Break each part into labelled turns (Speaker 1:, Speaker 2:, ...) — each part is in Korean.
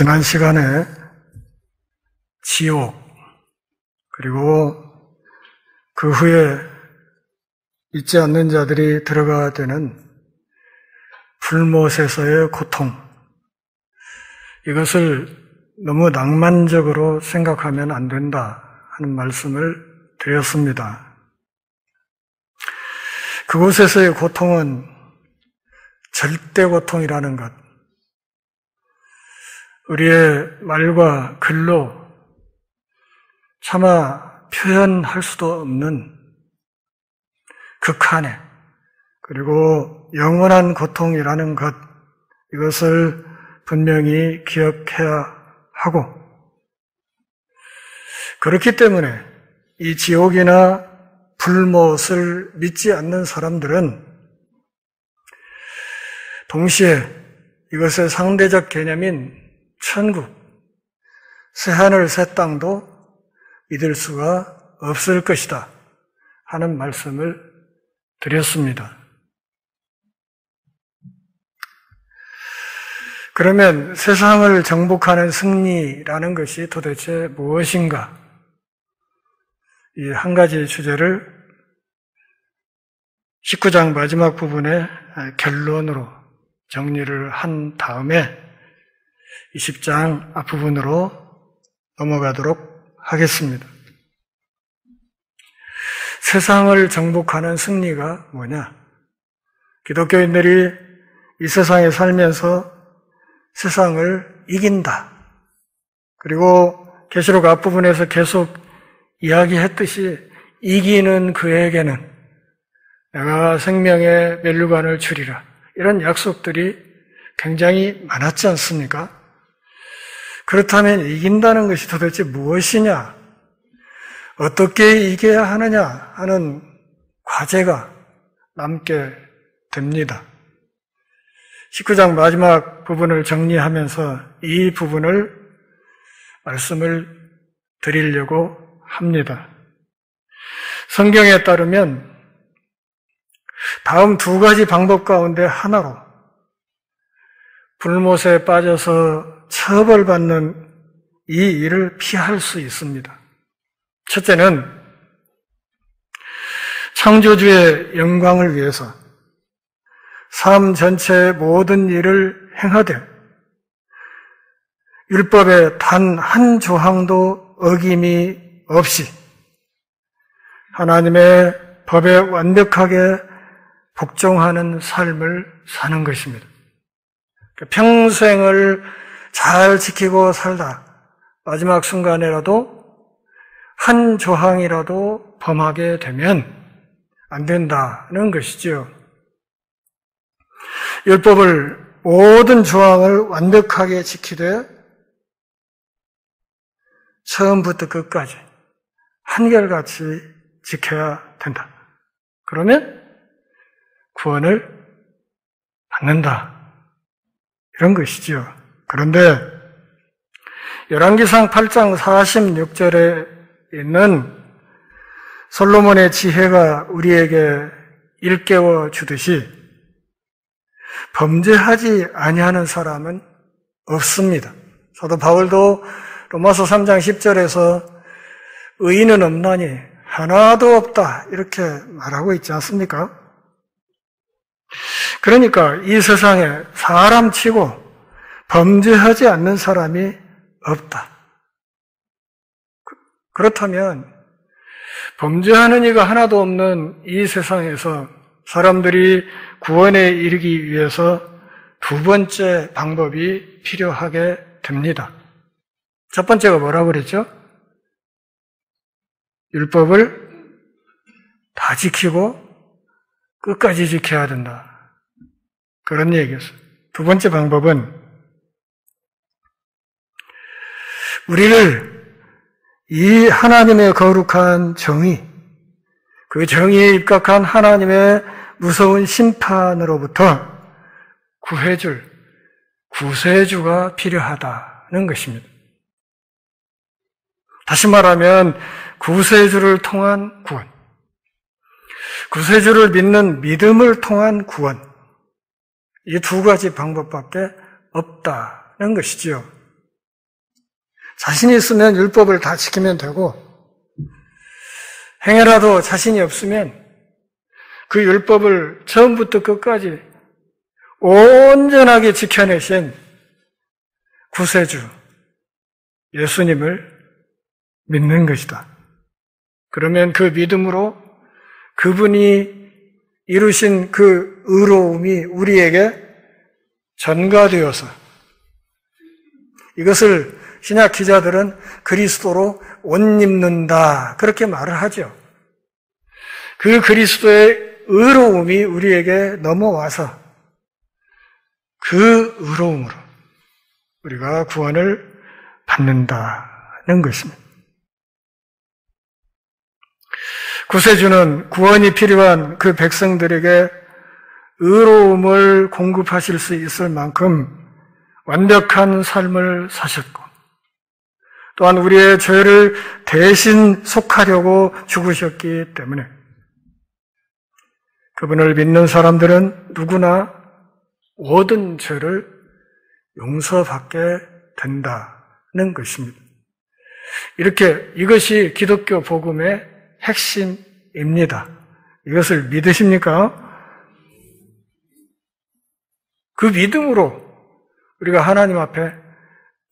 Speaker 1: 지난 시간에 지옥, 그리고 그 후에 잊지 않는 자들이 들어가야 되는 불못에서의 고통, 이것을 너무 낭만적으로 생각하면 안 된다 하는 말씀을 드렸습니다. 그곳에서의 고통은 절대 고통이라는 것, 우리의 말과 글로 차마 표현할 수도 없는 극한의, 그리고 영원한 고통이라는 것, 이것을 분명히 기억해야 하고, 그렇기 때문에 이 지옥이나 불못을 믿지 않는 사람들은 동시에 이것의 상대적 개념인 천국, 새하늘 새 땅도 믿을 수가 없을 것이다 하는 말씀을 드렸습니다. 그러면 세상을 정복하는 승리라는 것이 도대체 무엇인가? 이 한 가지 주제를 19장 마지막 부분의 결론으로 정리를 한 다음에 20장 앞부분으로 넘어가도록 하겠습니다. 세상을 정복하는 승리가 뭐냐? 기독교인들이 이 세상에 살면서 세상을 이긴다. 그리고 계시록 앞부분에서 계속 이야기했듯이 이기는 그에게는 내가 생명의 면류관을 주리라. 이런 약속들이 굉장히 많았지 않습니까? 그렇다면 이긴다는 것이 도대체 무엇이냐? 어떻게 이겨야 하느냐 하는 과제가 남게 됩니다. 19장 마지막 부분을 정리하면서 이 부분을 말씀을 드리려고 합니다. 성경에 따르면 다음 두 가지 방법 가운데 하나로 불못에 빠져서 처벌받는 이 일을 피할 수 있습니다. 첫째는 창조주의 영광을 위해서 삶 전체의 모든 일을 행하되 율법의 단 한 조항도 어김이 없이 하나님의 법에 완벽하게 복종하는 삶을 사는 것입니다. 평생을 잘 지키고 살다 마지막 순간에라도 한 조항이라도 범하게 되면 안 된다는 것이죠. 율법을 모든 조항을 완벽하게 지키되 처음부터 끝까지 한결같이 지켜야 된다. 그러면 구원을 받는다. 이런 것이죠. 그런데 열왕기상 8장 46절에 있는 솔로몬의 지혜가 우리에게 일깨워 주듯이 범죄하지 아니하는 사람은 없습니다. 사도 바울도 로마서 3장 10절에서 의인은 없나니 하나도 없다 이렇게 말하고 있지 않습니까? 그러니까 이 세상에 사람치고 범죄하지 않는 사람이 없다. 그렇다면 범죄하는 이가 하나도 없는 이 세상에서 사람들이 구원에 이르기 위해서 두 번째 방법이 필요하게 됩니다. 첫 번째가 뭐라고 그랬죠? 율법을 다 지키고 끝까지 지켜야 된다. 그런 얘기였어요. 두 번째 방법은 우리를 이 하나님의 거룩한 정의, 그 정의에 입각한 하나님의 무서운 심판으로부터 구해줄 구세주가 필요하다는 것입니다. 다시 말하면 구세주를 통한 구원, 구세주를 믿는 믿음을 통한 구원, 이 두 가지 방법밖에 없다는 것이지요. 자신이 있으면 율법을 다 지키면 되고, 행여라도 자신이 없으면 그 율법을 처음부터 끝까지 온전하게 지켜내신 구세주 예수님을 믿는 것이다. 그러면 그 믿음으로 그분이 이루신 그 의로움이 우리에게 전가되어서 이것을 신약 기자들은 그리스도로 옷 입는다 그렇게 말을 하죠. 그 그리스도의 의로움이 우리에게 넘어와서 그 의로움으로 우리가 구원을 받는다는 것입니다. 구세주는 구원이 필요한 그 백성들에게 의로움을 공급하실 수 있을 만큼 완벽한 삶을 사셨고 또한 우리의 죄를 대신 속하려고 죽으셨기 때문에 그분을 믿는 사람들은 누구나 모든 죄를 용서받게 된다는 것입니다. 이것이 기독교 복음의 핵심입니다. 이것을 믿으십니까? 그 믿음으로 우리가 하나님 앞에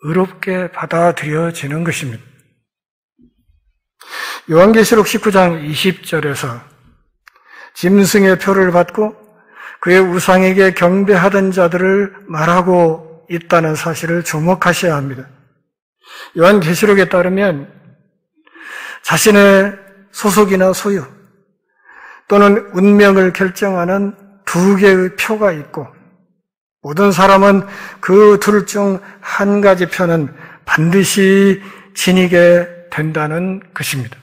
Speaker 1: 의롭게 받아들여지는 것입니다. 요한계시록 19장 20절에서 짐승의 표를 받고 그의 우상에게 경배하던 자들을 말하고 있다는 사실을 주목하셔야 합니다. 요한계시록에 따르면 자신의 소속이나 소유 또는 운명을 결정하는 두 개의 표가 있고 모든 사람은 그 둘 중 한 가지 표는 반드시 지니게 된다는 것입니다.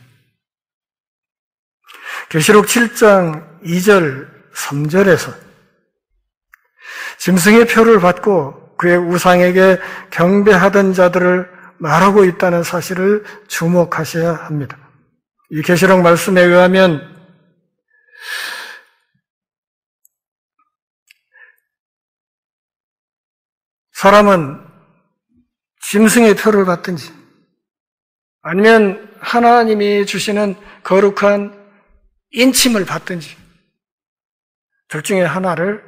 Speaker 1: 계시록 7장 2절, 3절에서 짐승의 표를 받고 그의 우상에게 경배하던 자들을 말하고 있다는 사실을 주목하셔야 합니다. 이 계시록 말씀에 의하면 사람은 짐승의 표를 받든지 아니면 하나님이 주시는 거룩한 인침을 받든지 둘 중에 하나를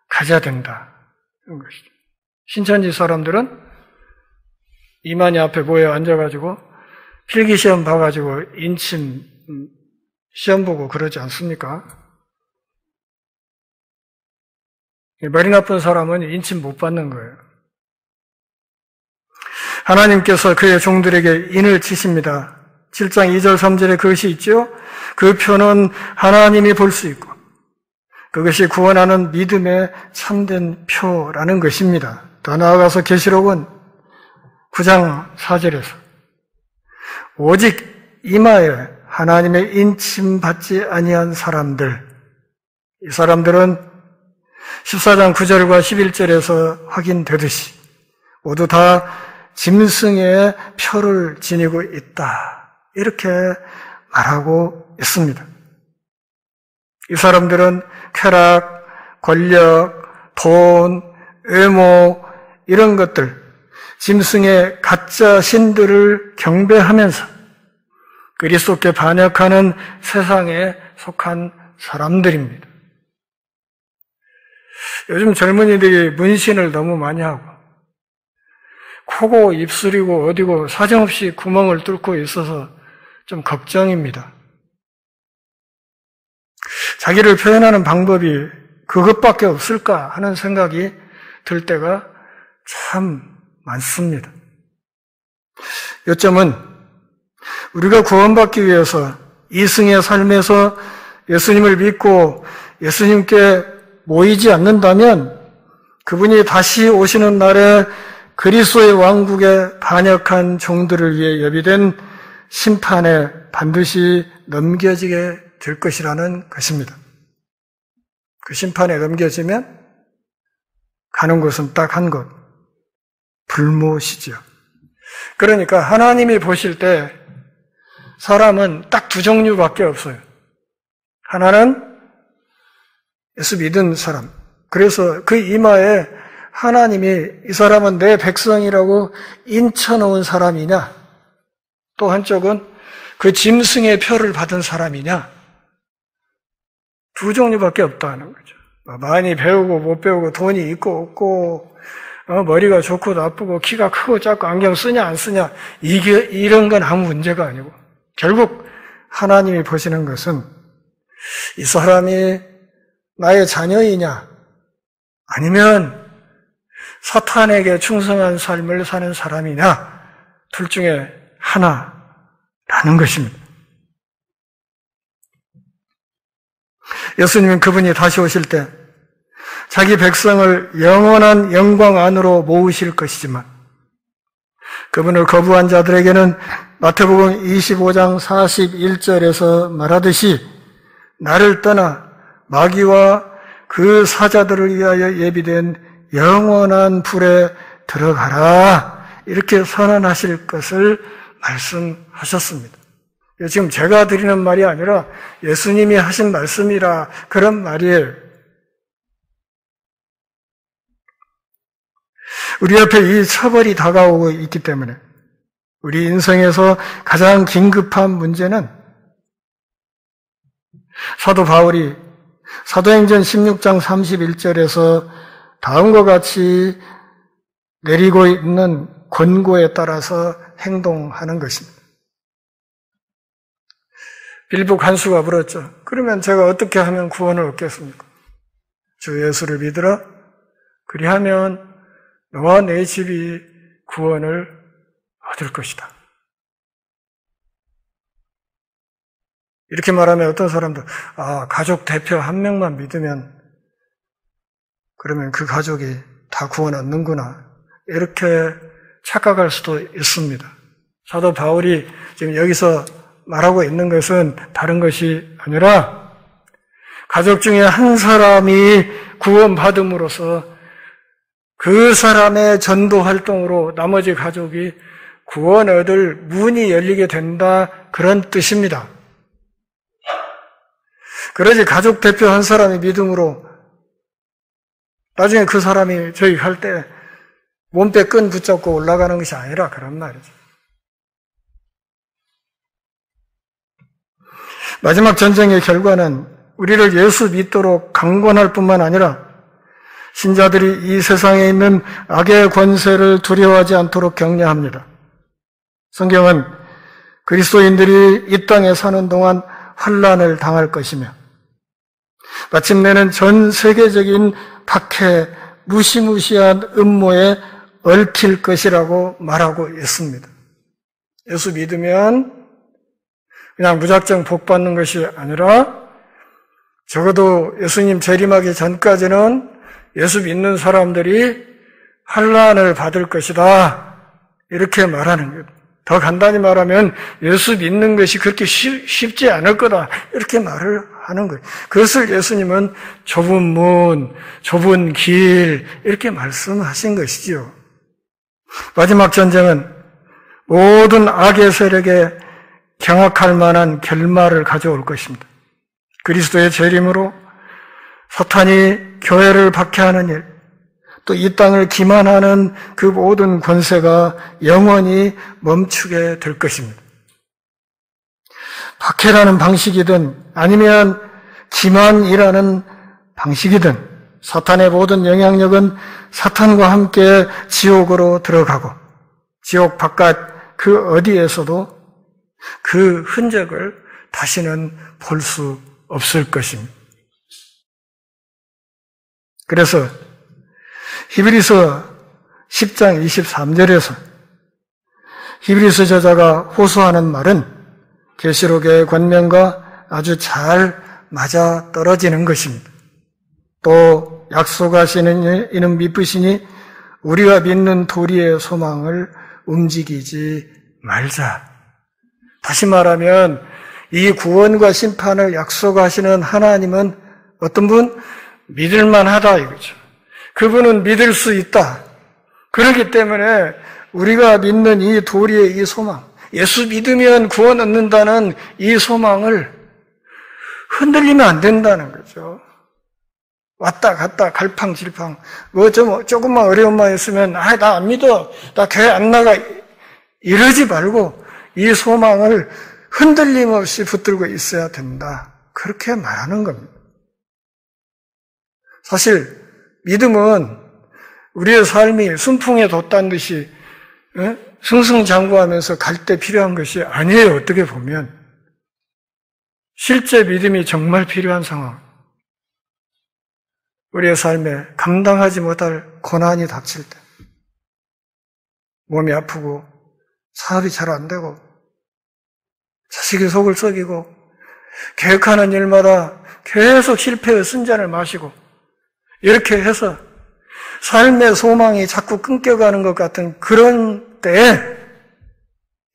Speaker 1: 가져야 된다는 것이죠. 신천지 사람들은 이만희 앞에 모여 앉아가지고 필기시험 봐가지고 인침 시험 보고 그러지 않습니까? 머리 나쁜 사람은 인침 못 받는 거예요. 하나님께서 그의 종들에게 인을 치십니다. 7장 2절 3절에 그것이 있죠. 그 표는 하나님이 볼 수 있고 그것이 구원하는 믿음의 참된 표라는 것입니다. 더 나아가서 계시록은 9장 4절에서 오직 이마에 하나님의 인침 받지 아니한 사람들, 이 사람들은 14장 9절과 11절에서 확인되듯이 모두 다 짐승의 표를 지니고 있다. 이렇게 말하고 있습니다. 이 사람들은 쾌락, 권력, 돈, 외모 이런 것들, 짐승의 가짜 신들을 경배하면서 그리스도께 반역하는 세상에 속한 사람들입니다. 요즘 젊은이들이 문신을 너무 많이 하고 코고 입술이고 어디고 사정없이 구멍을 뚫고 있어서 좀 걱정입니다. 자기를 표현하는 방법이 그것밖에 없을까 하는 생각이 들 때가 참 많습니다. 요점은 우리가 구원받기 위해서 이승의 삶에서 예수님을 믿고 예수님께 모이지 않는다면 그분이 다시 오시는 날에 그리스도의 왕국에 반역한 종들을 위해 예비된 심판에 반드시 넘겨지게 될 것이라는 것입니다. 그 심판에 넘겨지면 가는 곳은 딱 한 곳, 불못이죠. 그러니까 하나님이 보실 때 사람은 딱 두 종류밖에 없어요. 하나는 예수 믿은 사람, 그래서 그 이마에 하나님이 이 사람은 내 백성이라고 인쳐놓은 사람이냐, 또 한쪽은 그 짐승의 표를 받은 사람이냐, 두 종류밖에 없다는 거죠. 많이 배우고 못 배우고 돈이 있고 없고 머리가 좋고 나쁘고 키가 크고 작고 안경 쓰냐 안 쓰냐 이런 건 아무 문제가 아니고 결국 하나님이 보시는 것은 이 사람이 나의 자녀이냐 아니면 사탄에게 충성한 삶을 사는 사람이냐 둘 중에 하나라는 것입니다. 예수님은 그분이 다시 오실 때 자기 백성을 영원한 영광 안으로 모으실 것이지만 그분을 거부한 자들에게는 마태복음 25장 41절에서 말하듯이 나를 떠나 마귀와 그 사자들을 위하여 예비된 영원한 불에 들어가라 이렇게 선언하실 것을 말씀하셨습니다. 지금 제가 드리는 말이 아니라 예수님이 하신 말씀이라 그런 말이에요. 우리 앞에 이 처벌이 다가오고 있기 때문에 우리 인생에서 가장 긴급한 문제는 사도 바울이 사도행전 16장 31절에서 다음과 같이 내리고 있는 권고에 따라서 행동하는 것입니다. 빌보 간수가 물었죠. 그러면 제가 어떻게 하면 구원을 얻겠습니까? 주 예수를 믿으라. 그리하면 너와 내 집이 구원을 얻을 것이다. 이렇게 말하면 어떤 사람들, 가족 대표 한 명만 믿으면 그러면 그 가족이 다 구원 얻는구나. 이렇게 착각할 수도 있습니다. 사도 바울이 지금 여기서 말하고 있는 것은 다른 것이 아니라 가족 중에 한 사람이 구원받음으로써 그 사람의 전도 활동으로 나머지 가족이 구원 얻을 문이 열리게 된다 그런 뜻입니다. 그러지 가족 대표 한 사람이 믿음으로 나중에 그 사람이 저희 할 때 몸빼 끈 붙잡고 올라가는 것이 아니라 그런 말이죠. 마지막 전쟁의 결과는 우리를 예수 믿도록 강권할 뿐만 아니라 신자들이 이 세상에 있는 악의 권세를 두려워하지 않도록 격려합니다. 성경은 그리스도인들이 이 땅에 사는 동안 환난을 당할 것이며 마침내는 전 세계적인 박해, 무시무시한 음모에 얽힐 것이라고 말하고 있습니다. 예수 믿으면 그냥 무작정 복 받는 것이 아니라 적어도 예수님 재림하기 전까지는 예수 믿는 사람들이 환난을 받을 것이다. 이렇게 말하는 거예요. 더 간단히 말하면 예수 믿는 것이 그렇게 쉽지 않을 거다. 이렇게 말을 하는 거예요. 그것을 예수님은 좁은 문, 좁은 길 이렇게 말씀하신 것이지요. 마지막 전쟁은 모든 악의 세력에 경악할 만한 결말을 가져올 것입니다. 그리스도의 재림으로 사탄이 교회를 박해하는 일, 또 이 땅을 기만하는 그 모든 권세가 영원히 멈추게 될 것입니다. 박해라는 방식이든 아니면 기만이라는 방식이든 사탄의 모든 영향력은 사탄과 함께 지옥으로 들어가고 지옥 바깥 그 어디에서도 그 흔적을 다시는 볼 수 없을 것입니다. 그래서 히브리서 10장 23절에서 히브리서 저자가 호소하는 말은 계시록의 권면과 아주 잘 맞아 떨어지는 것입니다. 또 약속하시는 이는 미쁘시니 우리가 믿는 도리의 소망을 움직이지 말자. 다시 말하면 이 구원과 심판을 약속하시는 하나님은 어떤 분? 믿을만하다 이거죠. 그분은 믿을 수 있다. 그렇기 때문에 우리가 믿는 이 도리의 이 소망, 예수 믿으면 구원 얻는다는 이 소망을 흔들리면 안 된다는 거죠. 왔다 갔다 갈팡질팡. 조금만 어려움만 있으면 나 안 믿어. 나 교회 안 나가. 이러지 말고 이 소망을 흔들림 없이 붙들고 있어야 된다. 그렇게 말하는 겁니다. 사실 믿음은 우리의 삶이 순풍에 돋다는 듯이 승승장구하면서 갈 때 필요한 것이 아니에요. 어떻게 보면 실제 믿음이 정말 필요한 상황, 우리의 삶에 감당하지 못할 고난이 닥칠 때, 몸이 아프고 사업이 잘 안 되고 자식이 속을 썩이고 계획하는 일마다 계속 실패의 쓴잔을 마시고 이렇게 해서 삶의 소망이 자꾸 끊겨가는 것 같은 그런 때에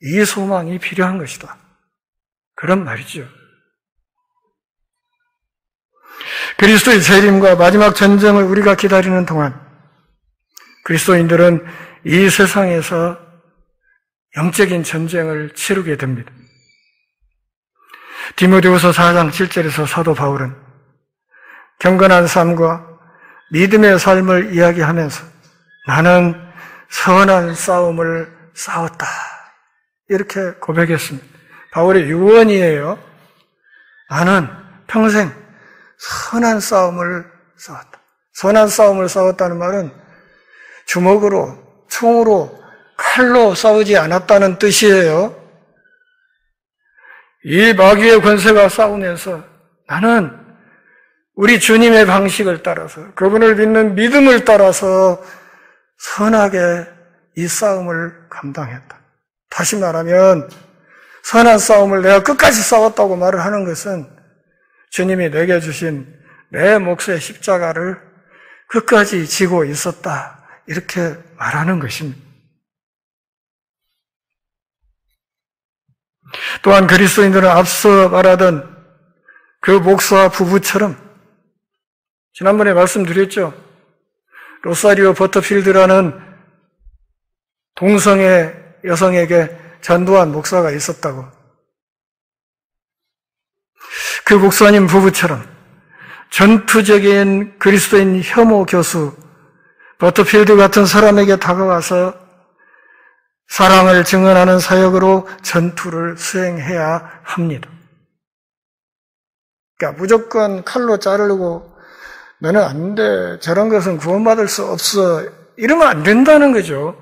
Speaker 1: 이 소망이 필요한 것이다. 그런 말이죠. 그리스도의 재림과 마지막 전쟁을 우리가 기다리는 동안 그리스도인들은 이 세상에서 영적인 전쟁을 치르게 됩니다. 디모데후서 4장 7절에서 사도 바울은 경건한 삶과 믿음의 삶을 이야기하면서 나는 선한 싸움을 싸웠다. 이렇게 고백했습니다. 바울의 유언이에요. 나는 평생 선한 싸움을 싸웠다. 선한 싸움을 싸웠다는 말은 주먹으로, 총으로, 칼로 싸우지 않았다는 뜻이에요. 이 마귀의 권세가 싸우면서 나는 우리 주님의 방식을 따라서 그분을 믿는 믿음을 따라서 선하게 이 싸움을 감당했다. 다시 말하면 선한 싸움을 내가 끝까지 싸웠다고 말을 하는 것은 주님이 내게 주신 내 몫의 십자가를 끝까지 지고 있었다. 이렇게 말하는 것입니다. 또한 그리스도인들은 앞서 말하던 그 목사 부부처럼 지난번에 말씀드렸죠. 로사리오 버터필드라는 동성애 여성에게 전도한 목사가 있었다고. 그 목사님 부부처럼 전투적인 그리스도인 혐오 교수 버터필드 같은 사람에게 다가와서 사랑을 증언하는 사역으로 전투를 수행해야 합니다. 그러니까 무조건 칼로 자르고 너는 안 돼, 저런 것은 구원받을 수 없어, 이러면 안 된다는 거죠.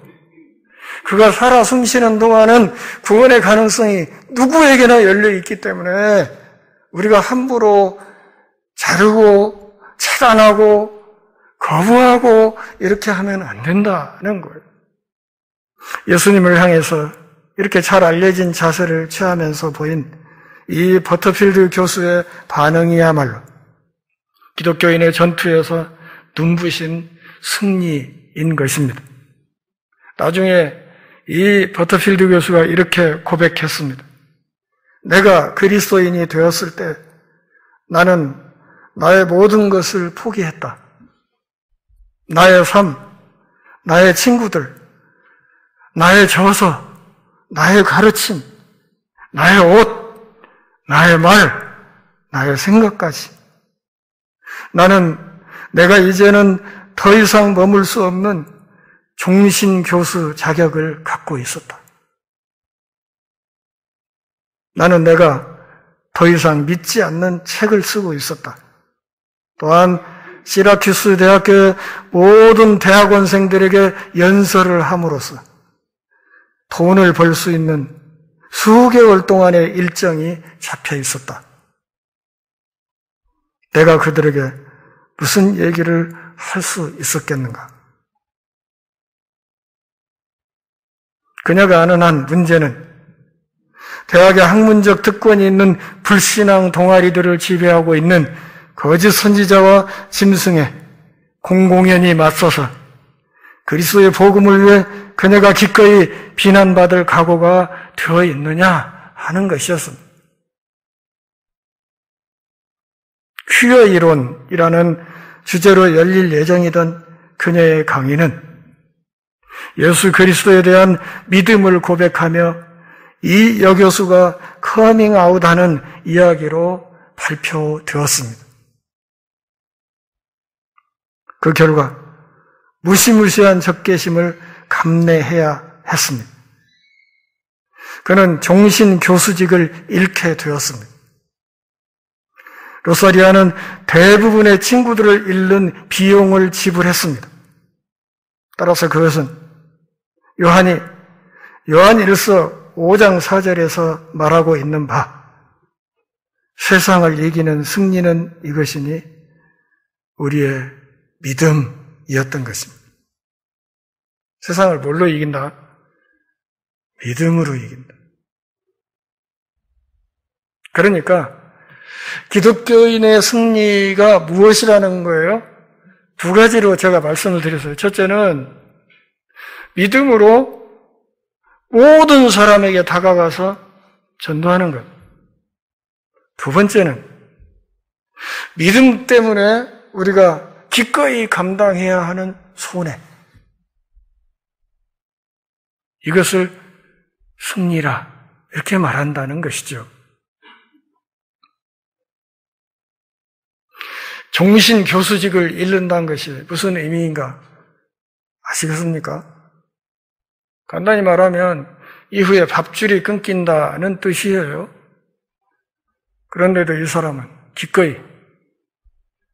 Speaker 1: 그가 살아 숨쉬는 동안은 구원의 가능성이 누구에게나 열려있기 때문에 우리가 함부로 자르고 차단하고 거부하고 이렇게 하면 안 된다는 거예요. 예수님을 향해서 이렇게 잘 알려진 자세를 취하면서 보인 이 버터필드 교수의 반응이야말로 기독교인의 전투에서 눈부신 승리인 것입니다. 나중에 이 버터필드 교수가 이렇게 고백했습니다. 내가 그리스도인이 되었을 때 나는 나의 모든 것을 포기했다. 나의 삶, 나의 친구들, 나의 저서, 나의 가르침, 나의 옷, 나의 말, 나의 생각까지. 나는 내가 이제는 더 이상 머물 수 없는 종신교수 자격을 갖고 있었다. 나는 내가 더 이상 믿지 않는 책을 쓰고 있었다. 또한 시라큐스 대학교의 모든 대학원생들에게 연설을 함으로써 돈을 벌 수 있는 수개월 동안의 일정이 잡혀 있었다. 내가 그들에게 무슨 얘기를 할 수 있었겠는가? 그녀가 아는 한 문제는 대학의 학문적 특권이 있는 불신앙 동아리들을 지배하고 있는 거짓 선지자와 짐승의 공공연히 맞서서 그리스도의 복음을 위해 그녀가 기꺼이 비난받을 각오가 되어 있느냐 하는 것이었습니다. 퀴어 이론이라는 주제로 열릴 예정이던 그녀의 강의는 예수 그리스도에 대한 믿음을 고백하며 이 여교수가 커밍아웃하는 이야기로 발표되었습니다. 그 결과 무시무시한 적개심을 감내해야 했습니다. 그는 종신 교수직을 잃게 되었습니다. 로사리아는 대부분의 친구들을 잃는 비용을 지불했습니다. 따라서 그것은 요한일서 5장 4절에서 말하고 있는 바 세상을 이기는 승리는 이것이니 우리의 믿음이었던 것입니다. 세상을 뭘로 이긴다? 믿음으로 이긴다. 그러니까 기독교인의 승리가 무엇이라는 거예요? 두 가지로 제가 말씀을 드렸어요. 첫째는 믿음으로 모든 사람에게 다가가서 전도하는 것. 두 번째는 믿음 때문에 우리가 기꺼이 감당해야 하는 손해. 이것을 승리라 이렇게 말한다는 것이죠. 종신 교수직을 잃는다는 것이 무슨 의미인가 아시겠습니까? 간단히 말하면 이후에 밥줄이 끊긴다는 뜻이에요. 그런데도 이 사람은 기꺼이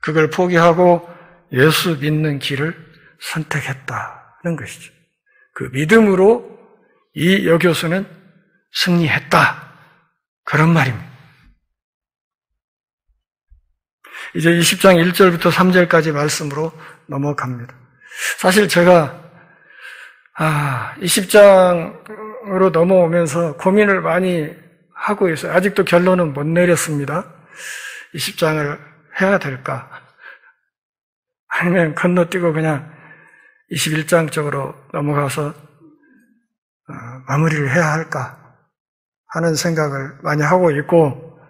Speaker 1: 그걸 포기하고 예수 믿는 길을 선택했다는 것이죠. 그 믿음으로 이 여교수는 승리했다. 그런 말입니다. 이제 20장 1절부터 3절까지 말씀으로 넘어갑니다. 사실 제가 20장으로 넘어오면서 고민을 많이 하고 있어요. 아직도 결론은 못 내렸습니다. 20장을 해야 될까? 아니면 건너뛰고 그냥 21장 쪽으로 넘어가서 마무리를 해야 할까 하는 생각을 많이 하고 있고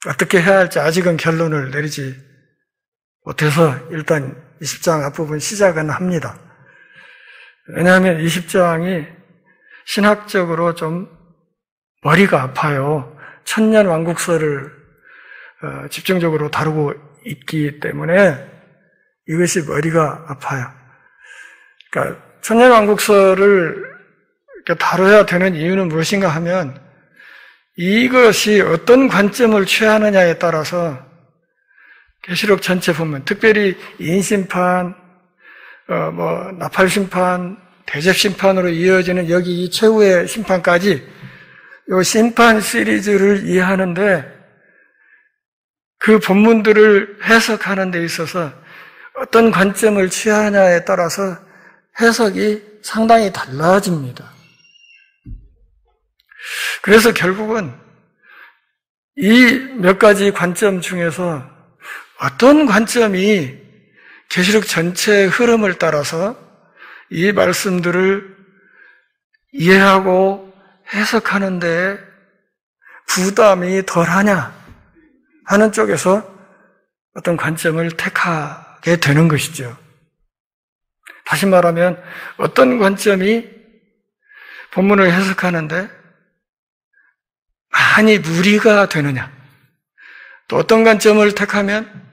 Speaker 1: 어떻게 해야 할지 아직은 결론을 내리지 못해서 일단 20장 앞부분 시작은 합니다. 왜냐하면 20장이 신학적으로 좀 머리가 아파요. 천년왕국설을 집중적으로 다루고 있기 때문에 이것이 머리가 아파요. 그러니까 천년왕국설을 다뤄야 되는 이유는 무엇인가 하면 이것이 어떤 관점을 취하느냐에 따라서 계시록 전체 보면 특별히 인심판, 나팔심판, 대접심판으로 이어지는 여기 이 최후의 심판까지 이 심판 시리즈를 이해하는데 그 본문들을 해석하는 데 있어서 어떤 관점을 취하느냐에 따라서 해석이 상당히 달라집니다. 그래서 결국은 이 몇 가지 관점 중에서 어떤 관점이 계시록 전체의 흐름을 따라서 이 말씀들을 이해하고 해석하는 데 부담이 덜하냐 하는 쪽에서 어떤 관점을 택하게 되는 것이죠. 다시 말하면 어떤 관점이 본문을 해석하는데 많이 무리가 되느냐, 또 어떤 관점을 택하면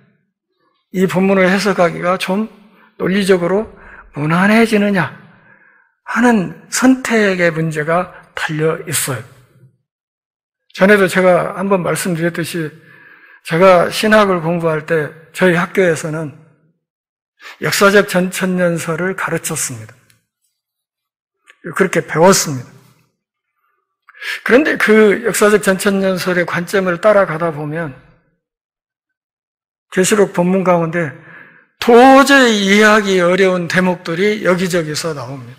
Speaker 1: 이 본문을 해석하기가 좀 논리적으로 무난해지느냐 하는 선택의 문제가 달려 있어요. 전에도 제가 한번 말씀드렸듯이 제가 신학을 공부할 때 저희 학교에서는 역사적 전천년설을 가르쳤습니다. 그렇게 배웠습니다. 그런데 그 역사적 전천년설의 관점을 따라가다 보면 계시록 본문 가운데 도저히 이해하기 어려운 대목들이 여기저기서 나옵니다.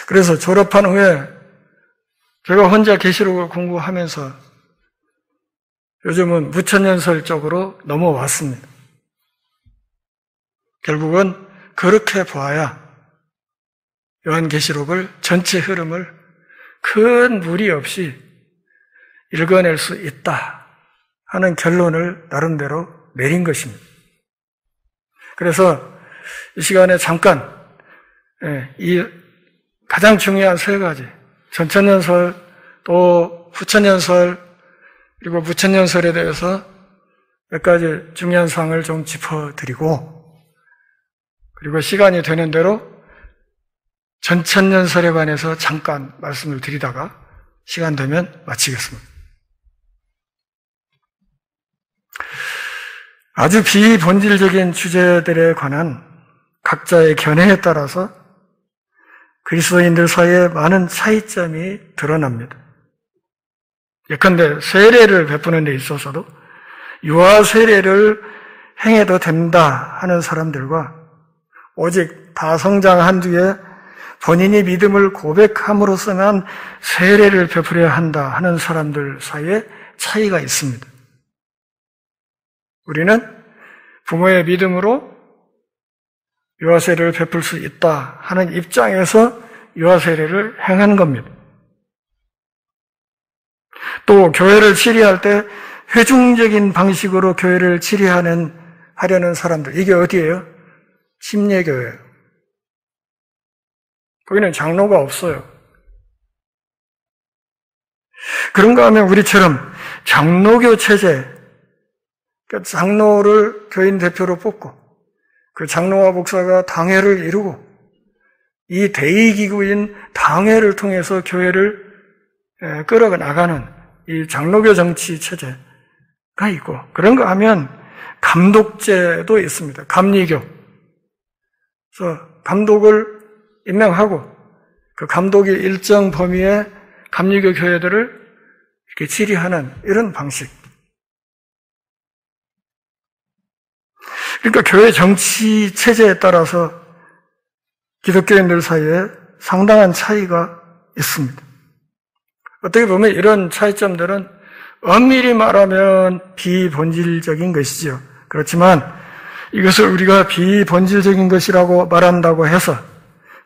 Speaker 1: 그래서 졸업한 후에 제가 혼자 계시록을 공부하면서 요즘은 무천년설 쪽으로 넘어왔습니다. 결국은 그렇게 보아야 요한계시록을 전체 흐름을 큰 무리 없이 읽어낼 수 있다 하는 결론을 나름대로 내린 것입니다. 그래서 이 시간에 잠깐 이 가장 중요한 세 가지, 전천년설 또 후천년설 그리고 무천년설에 대해서 몇 가지 중요한 사항을 좀 짚어드리고, 그리고 시간이 되는 대로 전천년설에 관해서 잠깐 말씀을 드리다가 시간 되면 마치겠습니다. 아주 비본질적인 주제들에 관한 각자의 견해에 따라서 그리스도인들 사이에 많은 차이점이 드러납니다. 예컨대 세례를 베푸는 데 있어서도 유아 세례를 행해도 된다 하는 사람들과 오직 다 성장한 뒤에 본인이 믿음을 고백함으로써만 세례를 베풀어야 한다 하는 사람들 사이에 차이가 있습니다. 우리는 부모의 믿음으로 유아세례를 베풀 수 있다 하는 입장에서 유아세례를 행한 겁니다. 또 교회를 치리할 때 회중적인 방식으로 교회를 치리하려는 사람들, 이게 어디예요? 침례교회예요. 거기는 장로가 없어요. 그런가 하면 우리처럼 장로교 체제, 그러니까 장로를 교인 대표로 뽑고 그 장로와 목사가 당회를 이루고 이 대의기구인 당회를 통해서 교회를 끌어나가는 이 장로교 정치 체제가 있고, 그런가 하면 감독제도 있습니다. 감리교. 그래서 감독을 임명하고 그 감독이 일정 범위의 감리교 교회들을 이렇게 지리하는 이런 방식. 그러니까 교회 정치 체제에 따라서 기독교인들 사이에 상당한 차이가 있습니다. 어떻게 보면 이런 차이점들은 엄밀히 말하면 비본질적인 것이죠. 그렇지만 이것을 우리가 비본질적인 것이라고 말한다고 해서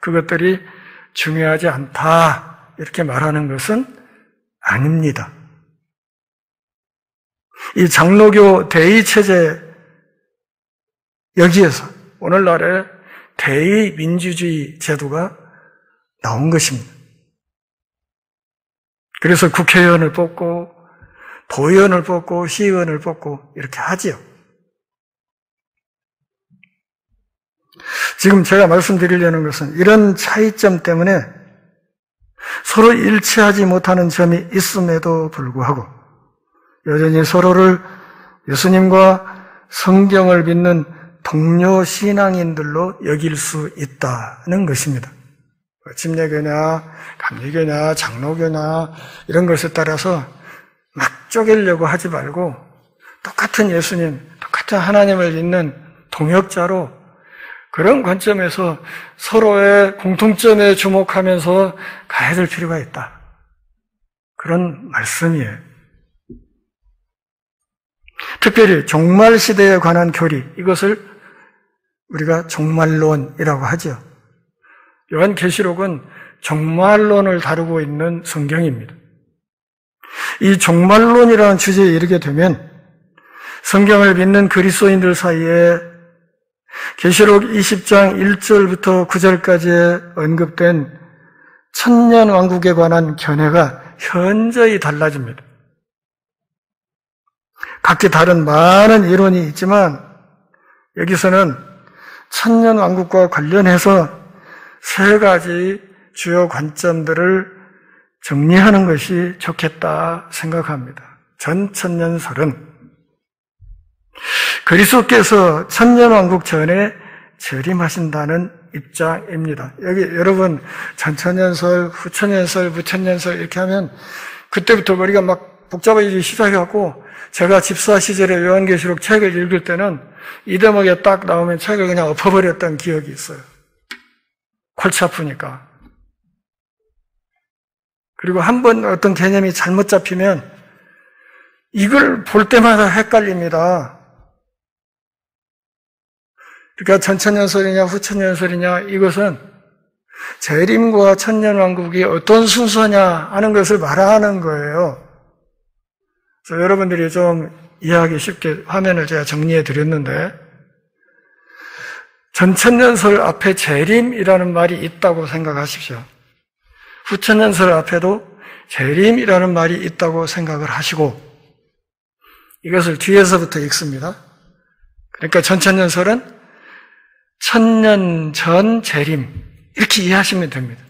Speaker 1: 그것들이 중요하지 않다 이렇게 말하는 것은 아닙니다. 이 장로교 대의체제 여기에서 오늘날의 대의민주주의 제도가 나온 것입니다. 그래서 국회의원을 뽑고 도의원을 뽑고 시의원을 뽑고 이렇게 하지요. 지금 제가 말씀드리려는 것은 이런 차이점 때문에 서로 일치하지 못하는 점이 있음에도 불구하고 여전히 서로를 예수님과 성경을 믿는 동료 신앙인들로 여길 수 있다는 것입니다. 침례교냐, 감리교냐, 장로교냐 이런 것에 따라서 막 쪼개려고 하지 말고 똑같은 예수님, 똑같은 하나님을 믿는 동역자로 그런 관점에서 서로의 공통점에 주목하면서 가야 될 필요가 있다. 그런 말씀이에요. 특별히 종말 시대에 관한 교리, 이것을 우리가 종말론이라고 하죠. 요한계시록은 종말론을 다루고 있는 성경입니다. 이 종말론이라는 주제에 이르게 되면 성경을 믿는 그리스도인들 사이에 계시록 20장 1절부터 9절까지 언급된 천년왕국에 관한 견해가 현저히 달라집니다. 각기 다른 많은 이론이 있지만 여기서는 천년왕국과 관련해서 세 가지 주요 관점들을 정리하는 것이 좋겠다 생각합니다. 전천년설은 그리스도께서 천년왕국 전에 재림하신다는 입장입니다. 여기 여러분 전천년설, 후천년설, 무천년설 이렇게 하면 그때부터 머리가 막 복잡해지기 시작해갖고 제가 집사 시절에 요한계시록 책을 읽을 때는 이 대목에 딱 나오면 책을 그냥 엎어버렸던 기억이 있어요. 골치 아프니까. 그리고 한 번 어떤 개념이 잘못 잡히면 이걸 볼 때마다 헷갈립니다. 그러니까 전천년설이냐 후천년설이냐 이것은 재림과 천년왕국이 어떤 순서냐 하는 것을 말하는 거예요. 그래서 여러분들이 좀 이해하기 쉽게 화면을 제가 정리해 드렸는데 전천년설 앞에 재림이라는 말이 있다고 생각하십시오. 후천년설 앞에도 재림이라는 말이 있다고 생각을 하시고 이것을 뒤에서부터 읽습니다. 그러니까 전천년설은 천년 전 재림 이렇게 이해하시면 됩니다.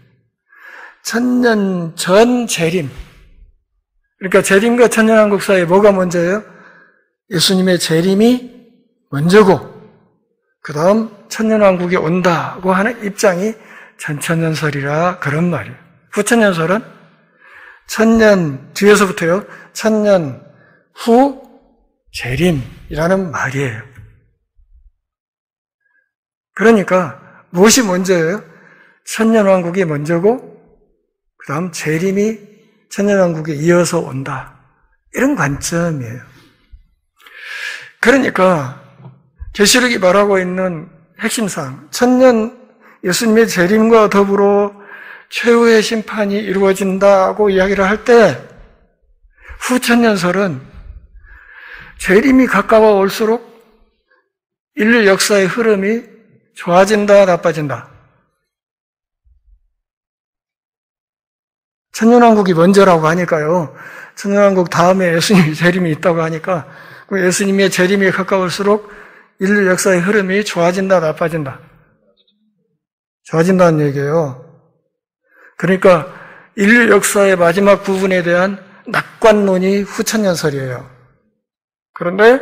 Speaker 1: 천년 전 재림. 그러니까 재림과 천년왕국 사이에 뭐가 먼저예요? 예수님의 재림이 먼저고 그 다음 천년왕국이 온다고 하는 입장이 전천년설이라 그런 말이에요. 후천년설은 천년 뒤에서부터요. 천년 후 재림이라는 말이에요. 그러니까 무엇이 먼저예요? 천년왕국이 먼저고 그 다음 재림이 천년왕국에 이어서 온다. 이런 관점이에요. 그러니까 계시록이 말하고 있는 핵심사항, 천년 예수님의 재림과 더불어 최후의 심판이 이루어진다고 이야기를 할 때 후천년설은 재림이 가까워 올수록 인류 역사의 흐름이 좋아진다, 나빠진다. 천년왕국이 먼저라고 하니까요. 천년왕국 다음에 예수님의 재림이 있다고 하니까 예수님의 재림이 가까울수록 인류 역사의 흐름이 좋아진다, 나빠진다. 좋아진다는 얘기예요. 그러니까 인류 역사의 마지막 부분에 대한 낙관론이 후천년설이에요. 그런데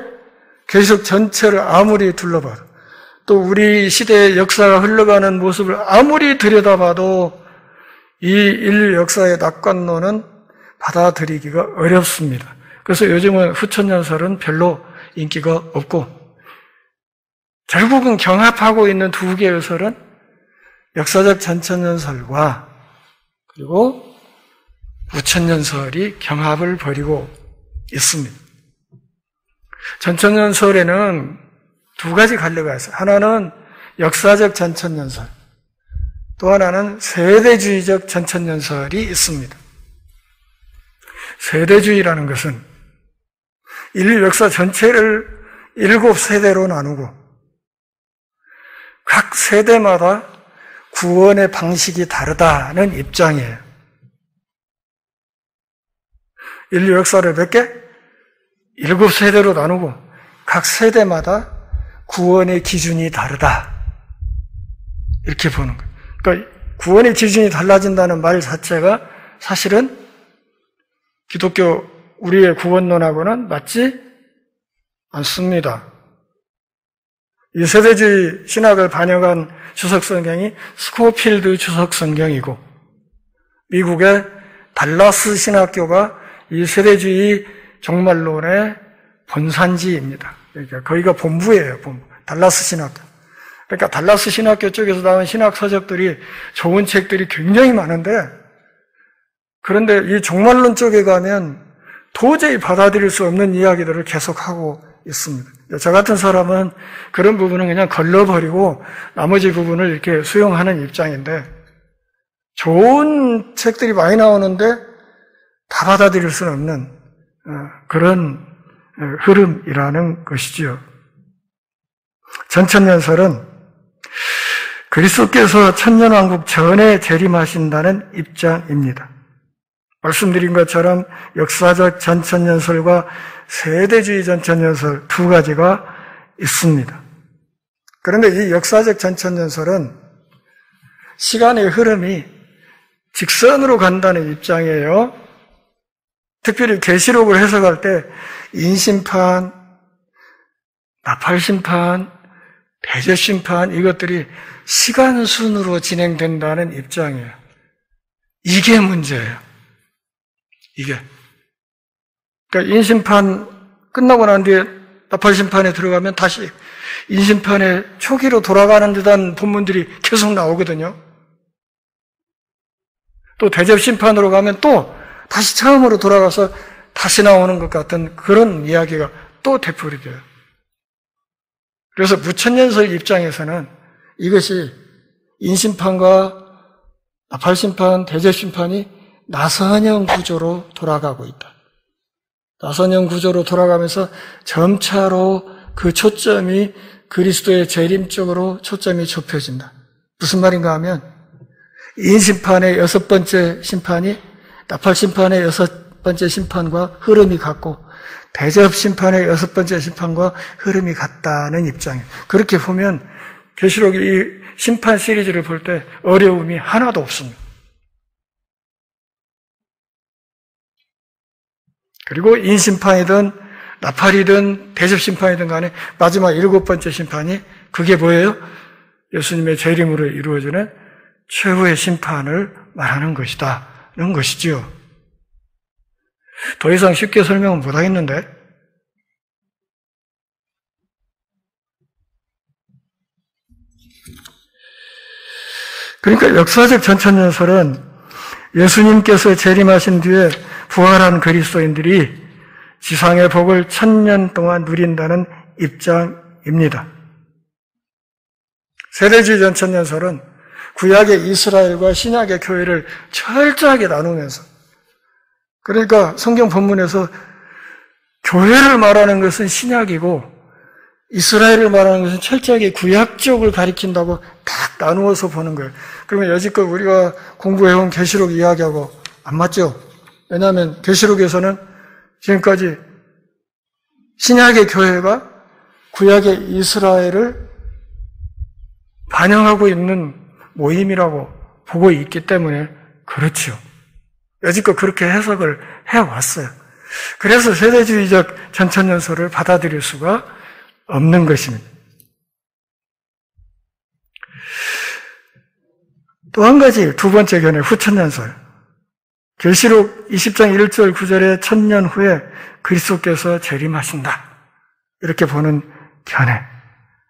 Speaker 1: 계속 전체를 아무리 둘러봐도 또 우리 시대의 역사가 흘러가는 모습을 아무리 들여다봐도 이 인류 역사의 낙관론은 받아들이기가 어렵습니다. 그래서 요즘은 후천년설은 별로 인기가 없고 결국은 경합하고 있는 두 개의 설은 역사적 전천년설과 그리고 후천년설이 경합을 벌이고 있습니다. 전천년설에는 두 가지 갈래가 있어요. 하나는 역사적 전천년설, 또 하나는 세대주의적 전천년설이 있습니다. 세대주의라는 것은 인류 역사 전체를 7세대로 나누고 각 세대마다 구원의 방식이 다르다는 입장이에요. 인류 역사를 몇 개? 7세대로 나누고 각 세대마다 구원의 기준이 다르다. 이렇게 보는 거예요. 그러니까 구원의 기준이 달라진다는 말 자체가 사실은 기독교 우리의 구원론하고는 맞지 않습니다. 이 세대주의 신학을 반영한 주석성경이 스코필드 주석성경이고 미국의 달라스 신학교가 이 세대주의 종말론의 본산지입니다. 그러니까 거기가 본부예요. 본부. 달라스 신학교. 그러니까 달라스 신학교 쪽에서 나온 신학 서적들이 좋은 책들이 굉장히 많은데 그런데 이 종말론 쪽에 가면 도저히 받아들일 수 없는 이야기들을 계속하고 있습니다. 저 같은 사람은 그런 부분은 그냥 걸러버리고 나머지 부분을 이렇게 수용하는 입장인데 좋은 책들이 많이 나오는데 다 받아들일 수는 없는 그런 흐름이라는 것이지요. 전천년설은 그리스도께서 천년왕국 전에 재림하신다는 입장입니다. 말씀드린 것처럼 역사적 전천년설과 세대주의 전천년설 두 가지가 있습니다. 그런데 이 역사적 전천년설은 시간의 흐름이 직선으로 간다는 입장이에요. 특별히 계시록을 해석할 때 인심판, 나팔심판, 대제심판 이것들이 시간순으로 진행된다는 입장이에요. 이게 문제예요. 이게. 그러니까 인심판 끝나고 난 뒤에 나팔심판에 들어가면 다시 인심판의 초기로 돌아가는 듯한 본문들이 계속 나오거든요. 또 대접심판으로 가면 또 다시 처음으로 돌아가서 다시 나오는 것 같은 그런 이야기가 또 되풀이돼요. 그래서 무천년설 입장에서는 이것이 인심판과 나팔심판, 대접심판이 나선형 구조로 돌아가고 있다. 나선형 구조로 돌아가면서 점차로 그 초점이 그리스도의 재림 쪽으로 초점이 좁혀진다. 무슨 말인가 하면 인심판의 6번째 심판이 나팔심판의 번째 심판과 흐름이 같고 대접 심판의 여섯 번째 심판과 흐름이 같다는 입장이에요. 그렇게 보면 계시록 이 심판 시리즈를 볼 때 어려움이 하나도 없습니다. 그리고 인심판이든 나팔이든 대접심판이든 간에 마지막 일곱 번째 심판이 그게 뭐예요? 예수님의 재림으로 이루어지는 최후의 심판을 말하는 것이다는 것이지요. 더 이상 쉽게 설명은 못하겠는데 그러니까 역사적 전천연설은 예수님께서 재림하신 뒤에 부활한 그리스도인들이 지상의 복을 1000년 동안 누린다는 입장입니다. 세대주의 전천연설은 구약의 이스라엘과 신약의 교회를 철저하게 나누면서 그러니까 성경 본문에서 교회를 말하는 것은 신약이고 이스라엘을 말하는 것은 철저하게 구약 쪽을 가리킨다고 딱 나누어서 보는 거예요. 그러면 여지껏 우리가 공부해온 계시록 이야기하고 안 맞죠? 왜냐하면 계시록에서는 지금까지 신약의 교회가 구약의 이스라엘을 반영하고 있는 모임이라고 보고 있기 때문에 그렇죠. 여지껏 그렇게 해석을 해왔어요. 그래서 세대주의적 전천연설을 받아들일 수가 없는 것입니다. 또 한 가지 두 번째 견해 후천연설. 계시록 20장 1절 9절에 1000년 후에 그리스도께서 재림하신다. 이렇게 보는 견해.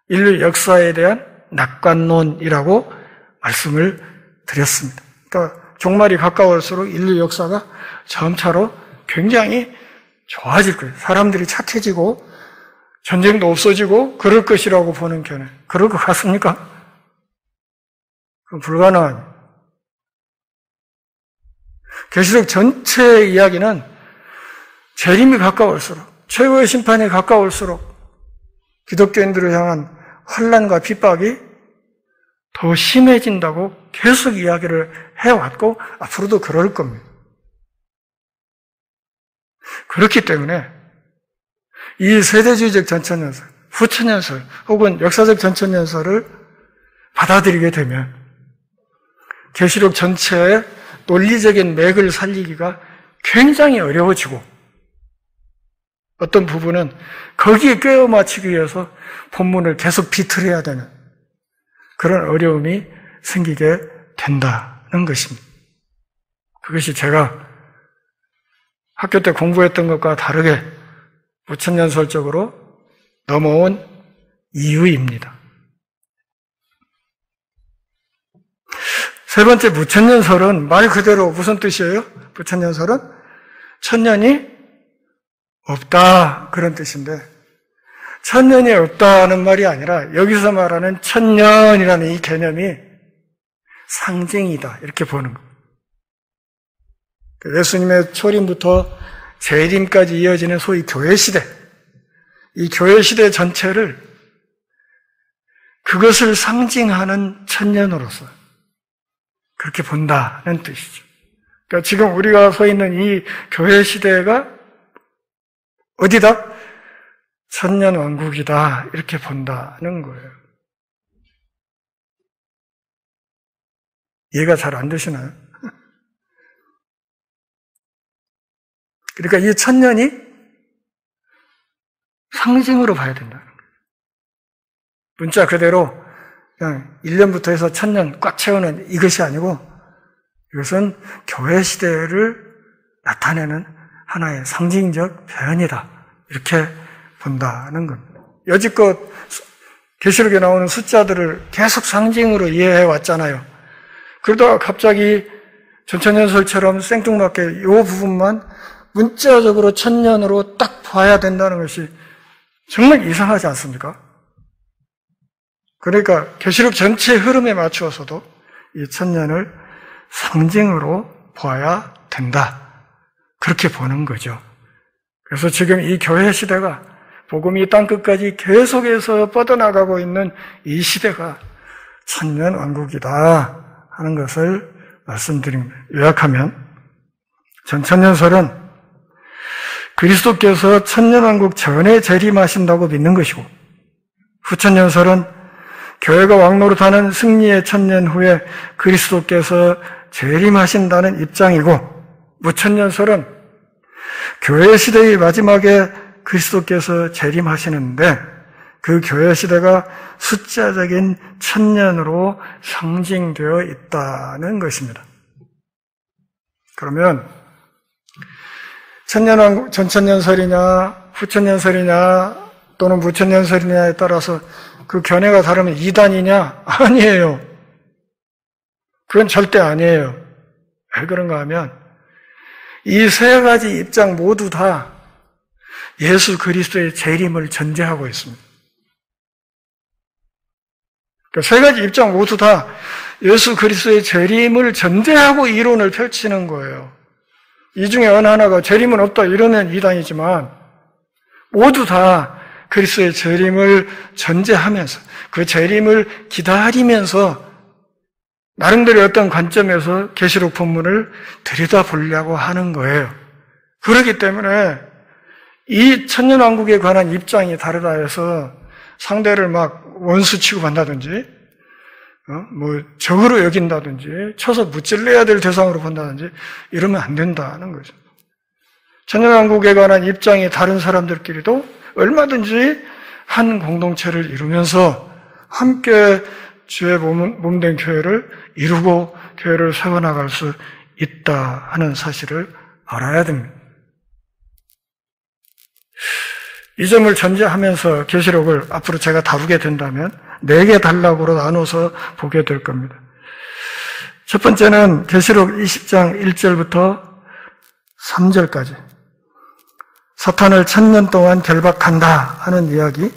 Speaker 1: 인류 역사에 대한 낙관론이라고 말씀을 드렸습니다. 그러니까 종말이 가까울수록 인류 역사가 점차로 굉장히 좋아질 거예요. 사람들이 착해지고 전쟁도 없어지고 그럴 것이라고 보는 견해. 그럴 것 같습니까? 그럼 불가능합니다. 계시록 전체의 이야기는 재림이 가까울수록 최후의 심판이 가까울수록 기독교인들을 향한 환난과 핍박이 더 심해진다고 계속 이야기를 해왔고 앞으로도 그럴 겁니다. 그렇기 때문에 이 세대주의적 전천연설, 후천연설 혹은 역사적 전천연설을 받아들이게 되면 계시록 전체의 논리적인 맥을 살리기가 굉장히 어려워지고 어떤 부분은 거기에 꿰어 맞추기 위해서 본문을 계속 비틀어야 되는 그런 어려움이 생기게 된다는 것입니다. 그것이 제가 학교 때 공부했던 것과 다르게 무천연설적으로 넘어온 이유입니다. 세 번째 무천연설은 말 그대로 무슨 뜻이에요? 무천연설은 천년이 없다 그런 뜻인데 천년이 없다는 말이 아니라 여기서 말하는 천년이라는 이 개념이 상징이다 이렇게 보는 거예요. 예수님의 초림부터 재림까지 이어지는 소위 교회시대, 이 교회시대 전체를 그것을 상징하는 천년으로서 그렇게 본다는 뜻이죠. 그러니까 지금 우리가 서 있는 이 교회시대가 어디다? 천년왕국이다 이렇게 본다는 거예요. 이해가 잘 안 되시나요? 그러니까 이 천년이 상징으로 봐야 된다는 거예요. 문자 그대로 그냥 1년부터 해서 1000년 꽉 채우는 이것이 아니고 이것은 교회 시대를 나타내는 하나의 상징적 표현이다. 이렇게 본다는 겁니다. 여지껏 계시록에 나오는 숫자들을 계속 상징으로 이해해 왔잖아요. 그러다가 갑자기 전천연설처럼 생뚱맞게 이 부분만 문자적으로 1000년으로 딱 봐야 된다는 것이 정말 이상하지 않습니까? 그러니까 계시록 전체 흐름에 맞추어서도 이 1000년을 상징으로 봐야 된다. 그렇게 보는 거죠. 그래서 지금 이 교회 시대가 복음이 땅끝까지 계속해서 뻗어나가고 있는 이 시대가 천년왕국이다 하는 것을 말씀드립니다. 요약하면 전천연설은 그리스도께서 천년왕국 전에 재림하신다고 믿는 것이고, 후천년설은 교회가 왕노릇하는 승리의 천년 후에 그리스도께서 재림하신다는 입장이고, 무천년설은 교회 시대의 마지막에 그리스도께서 재림하시는데 그 교회 시대가 숫자적인 천년으로 상징되어 있다는 것입니다. 그러면 천년왕국, 전천년설이냐 후천년설이냐 또는 무천년설이냐에 따라서 그 견해가 다르면 이단이냐? 아니에요. 그건 절대 아니에요. 왜 그런가 하면 이 세 가지 입장 모두 다 예수 그리스도의 재림을 전제하고 있습니다. 세 가지 입장 모두 다 예수 그리스도의 재림을 전제하고 이론을 펼치는 거예요. 이 중에 어느 하나가 재림은 없다 이러면 이단이지만 모두 다 그리스도의 재림을 전제하면서 그 재림을 기다리면서 나름대로 어떤 관점에서 계시록 본문을 들여다보려고 하는 거예요. 그렇기 때문에 이 천년왕국에 관한 입장이 다르다 해서 상대를 막 원수 취급한다든지 적으로 여긴다든지 쳐서 무찔러야 될 대상으로 본다든지 이러면 안 된다는 거죠. 천년왕국에 관한 입장이 다른 사람들끼리도 얼마든지 한 공동체를 이루면서 함께 주의 몸된 교회를 이루고 교회를 세워나갈 수 있다 하는 사실을 알아야 됩니다. 이 점을 전제하면서 계시록을 앞으로 제가 다루게 된다면 4개 단락으로 나눠서 보게 될 겁니다. 첫 번째는 계시록 20장 1절부터 3절까지 사탄을 1000년 동안 결박한다 하는 이야기.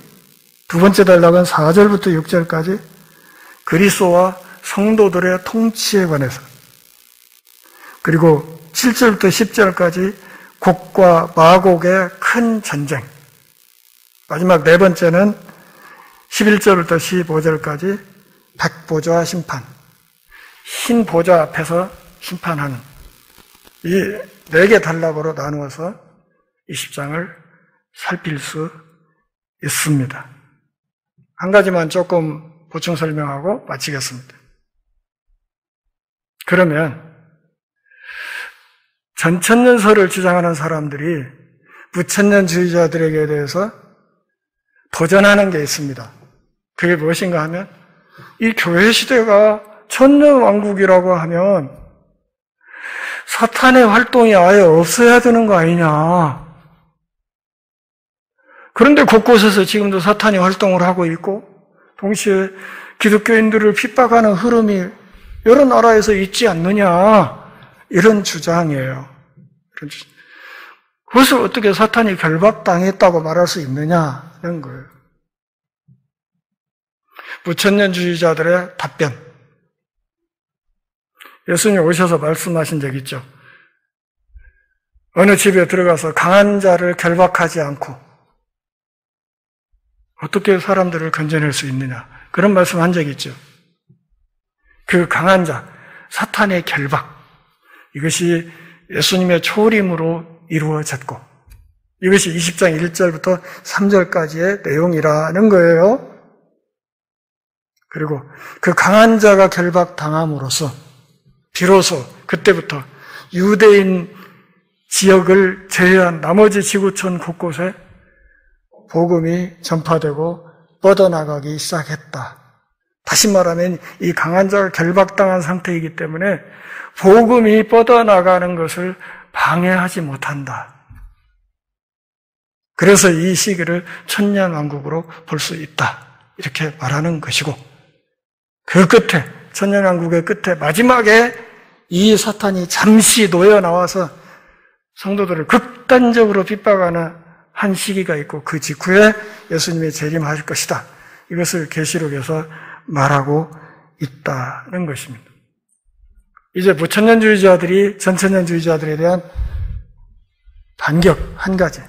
Speaker 1: 두 번째 단락은 4절부터 6절까지 그리스도와 성도들의 통치에 관해서, 그리고 7절부터 10절까지 곡과 마곡의 큰 전쟁, 마지막 네 번째는 11절부터 15절까지 백보좌 심판, 흰 보좌 앞에서 심판하는 이 4개 단락으로 나누어서 20장을 살필 수 있습니다. 한 가지만 조금 보충 설명하고 마치겠습니다. 그러면 전천년설을 주장하는 사람들이 무천년주의자들에게 대해서 도전하는 게 있습니다. 그게 무엇인가 하면 이 교회 시대가 천년왕국이라고 하면 사탄의 활동이 아예 없어야 되는 거 아니냐. 그런데 곳곳에서 지금도 사탄이 활동을 하고 있고 동시에 기독교인들을 핍박하는 흐름이 여러 나라에서 있지 않느냐, 이런 주장이에요. 그것을 어떻게 사탄이 결박당했다고 말할 수 있느냐는 거예요. 무천년주의자들의 답변. 예수님이 오셔서 말씀하신 적 있죠. 어느 집에 들어가서 강한 자를 결박하지 않고 어떻게 사람들을 건져낼 수 있느냐, 그런 말씀 한 적이 있죠. 그 강한 자, 사탄의 결박, 이것이 예수님의 초림으로 이루어졌고 이것이 20장 1절부터 3절까지의 내용이라는 거예요. 그리고 그 강한 자가 결박당함으로써 비로소 그때부터 유대인 지역을 제외한 나머지 지구촌 곳곳에 복음이 전파되고 뻗어나가기 시작했다. 다시 말하면 이 강한 자가 결박당한 상태이기 때문에 복음이 뻗어나가는 것을 방해하지 못한다. 그래서 이 시기를 천년왕국으로 볼 수 있다. 이렇게 말하는 것이고, 그 끝에, 천년왕국의 끝에 마지막에 이 사탄이 잠시 놓여 나와서 성도들을 극단적으로 핍박하는 한 시기가 있고 그 직후에 예수님이 재림하실 것이다. 이것을 계시록에서 말하고 있다는 것입니다. 이제 무천년주의자들이 전천년주의자들에 대한 반격 한 가지.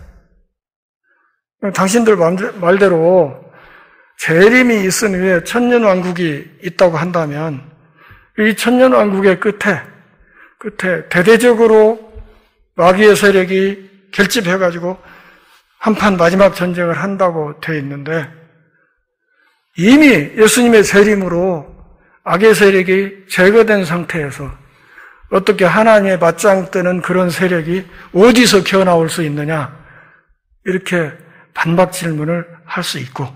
Speaker 1: 당신들 말대로 재림이 있은 후에 천년왕국이 있다고 한다면 이 천년왕국의 끝에 대대적으로 마귀의 세력이 결집해가지고 한판 마지막 전쟁을 한다고 되어 있는데 이미 예수님의 재림으로 악의 세력이 제거된 상태에서 어떻게 하나님의 맞짱 뜨는 그런 세력이 어디서 기어나올 수 있느냐 이렇게 반박 질문을 할 수 있고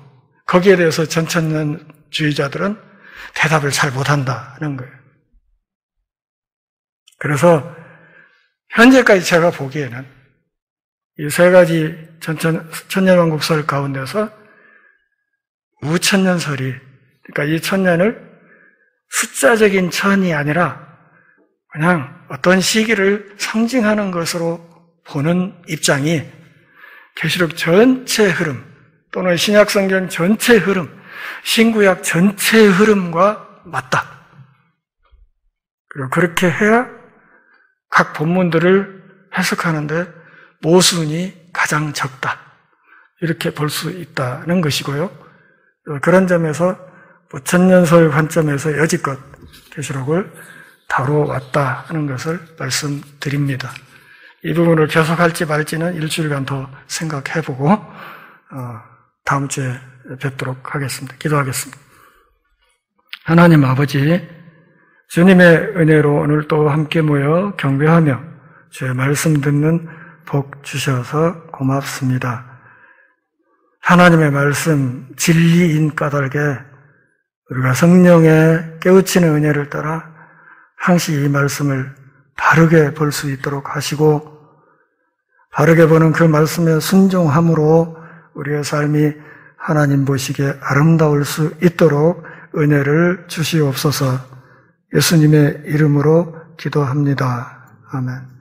Speaker 1: 거기에 대해서 전천년주의자들은 대답을 잘 못한다는 거예요. 그래서 현재까지 제가 보기에는 이 세 가지 천년왕국설 가운데서 우천년설이 그러니까 이 천년을 숫자적인 천이 아니라 그냥 어떤 시기를 상징하는 것으로 보는 입장이 계시록 전체 흐름 또는 신약성경 전체 흐름, 신구약 전체의 흐름과 맞다. 그리고 그렇게 해야 각 본문들을 해석하는데 모순이 가장 적다. 이렇게 볼 수 있다는 것이고요. 그런 점에서 천년설 관점에서 여지껏 계시록을 다뤄왔다 하는 것을 말씀드립니다. 이 부분을 계속할지 말지는 일주일간 더 생각해보고 다음 주에 뵙도록 하겠습니다. 기도하겠습니다. 하나님 아버지, 주님의 은혜로 오늘 또 함께 모여 경배하며 주의 말씀 듣는 복 주셔서 고맙습니다. 하나님의 말씀 진리인 까닭에 우리가 성령의 깨우치는 은혜를 따라 항시 이 말씀을 바르게 볼 수 있도록 하시고 바르게 보는 그 말씀에 순종함으로 우리의 삶이 하나님 보시기에 아름다울 수 있도록 은혜를 주시옵소서. 예수님의 이름으로 기도합니다. 아멘.